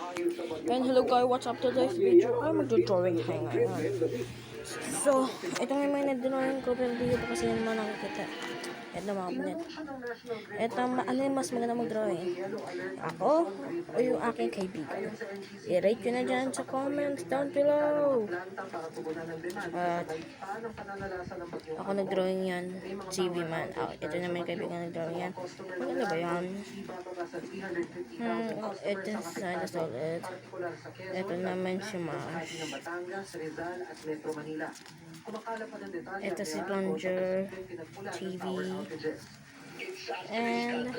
And hello guys, what's up today's video? Ay, magdo-drawing tayo ngayon. So, ito nga yung mga na-drawing ko, pero hindi ko kasi yun naman nakikita. Ito mga kabinet. Ito, ano yung mas maganda mag-drawing? Ako o yung aking kaibigan? I-rate ko na dyan sa comments down below. At ako nag-drawing yan. CV man. Ito naman yung kaibigan nag-drawing yan. Maganda ba yan? Ito sana solid. Ito naman si Mash. Ito si Plunger TV. And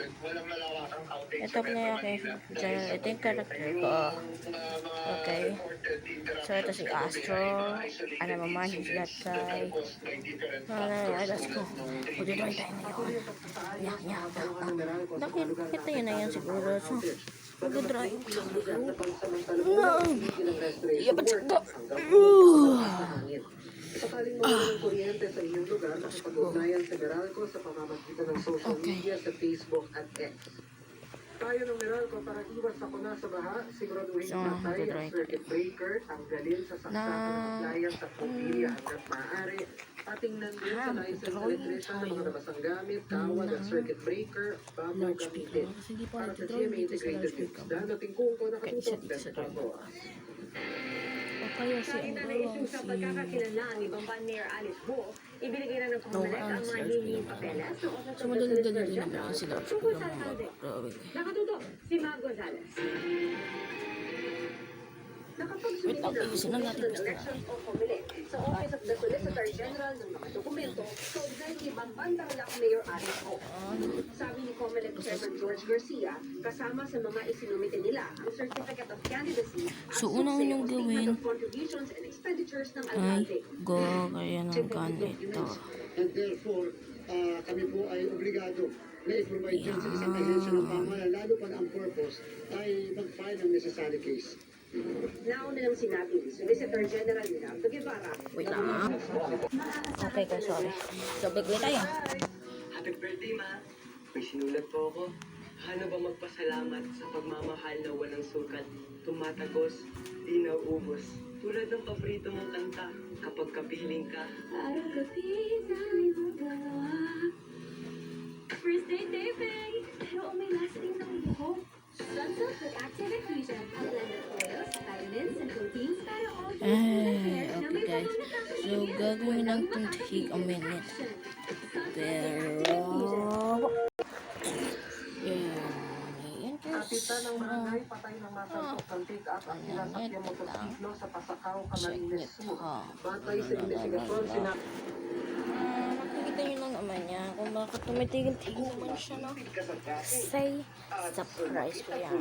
ito po na yung ito yung character ko. Okay. So ito si Astro. Ano naman, he's that guy. Let's go. Pag-drawing tayo ngayon. Nakita yun na yan siguro. So, pag-drawing tayo. Sakaling mawala ng kuryente sa inyong lugar, nakapag-ugnayan sa Meralco sa pamamagitan ng social media sa Facebook at X. Tayo ng Meralco para iwas ako na sa baha, siguraduhin patay ang circuit breaker, tanggalin sa saksakan ng appliance sa pumilya hanggat maaari, at tingnan din sa license electrician ng mga nabasang gamit, kawad at circuit breaker bago gamitin. Para sa GMA Integrated News, danating kung nakatutok sa Pato. Kaya si sa pagkakakilanlaan ni Bamban Mayor Alice Go, ibinigay na ng Comelec ang mga hihing papeles sa Office of the Solicitor General tungkol sa alkalde. Nakatutok si Mag Gonzales. Nakapagsumili na ang Direction of Comelec sa Office of the Solicitor General ng mga dokumento kaugnay ni Bamban Tarlac Mayor Alice Go. Sabi ni Comelec Chairman George Garcia, kasama sa mga isinumite nila ang Certificate of Candidacy so, unang inyong gawin contributions and expenditures ng ay alkalde. go kaya ng ganito. And therefore, kami po ay obligado na i-provide yan sa isang ahensya ng pamahalaan, lalo pa na ang purpose ay mag-file ng necessary case. Nauna nang sinabi ni Solicitor General Leonardo Guevara. Wait lang. Okay ka, sorry. So, bigay tayo. Happy birthday, Ma! May sinulat po ako. Ano ba magpasalamat sa pagmamahal na walang sukat, tumatagos, di nauubos. Tulad ng paborito mong kanta, kapag kapiling ka. Araw-gabi tayo dalawa. First date, babe. Pero may lasting ng buhok. Sunsilk with active infusion. A blend of oils, vitamins, and proteins para all Okay guys. So, gagawin lang itong take a minute. Pero, Kapitan ng barangay, patay ng masantok ng pick-up ang sinasakyan motorsiklo sa Pasakaw, Camarines Sur. Batay sa investigasyon, makikita nyo lang naman niya kung bakit tumitigil-tigil naman siya, no? Say, surprise ko yan.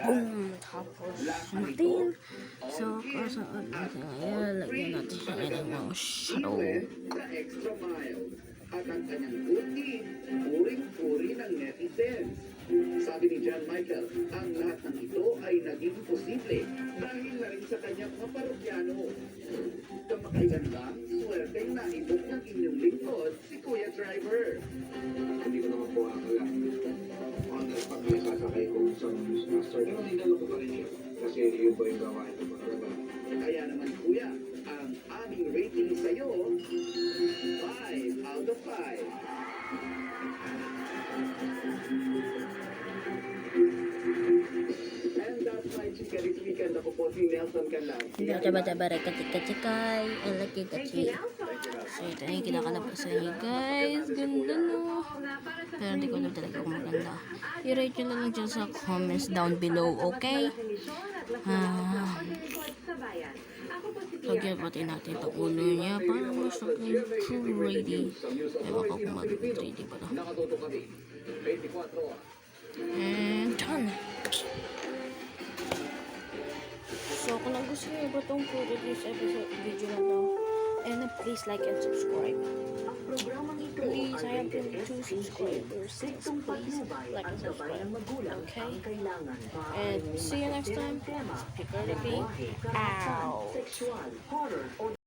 Boom! Tapos, natin. So, kasaan natin ngayon, lagyan natin siya ng mga shadow. at ang kanyang good deed, puring-puri ng netizens. Sabi ni John Michael, ang lahat ng ito ay naging posible dahil na rin sa kanyang mga parokyano. Kamakailan lang, swerteng naibok ng inyong lingkod si Kuya Driver. Hindi ko naman po akala. Pag may sasakay ko sa master, pero dinalo ko pa rin siya. Kasi yun po yung gawain ko para. Kaya naman Kuya, ang aming rating sa'yo, 5 out of 5. And that's my chika this weekend. Ako po si Nelson Canlan. Bata-bata, katik-katikay, alaki-katik. So, ito yung kinakanap ko sa inyo, guys. Ganda, no? Pero hindi ko alam talaga kung maganda. I-rate nyo lang dyan sa comments down below, okay? Lagyan pati natin ito ulo niya para mas maging true ready. Ewan ko kung mag-3D pa to. And done! So, kung gusto nyo ba itong photo this episode video na to, and please like and subscribe. Please, I have 22 subscribers. Please like and subscribe. Okay? And see you next time. Pick out.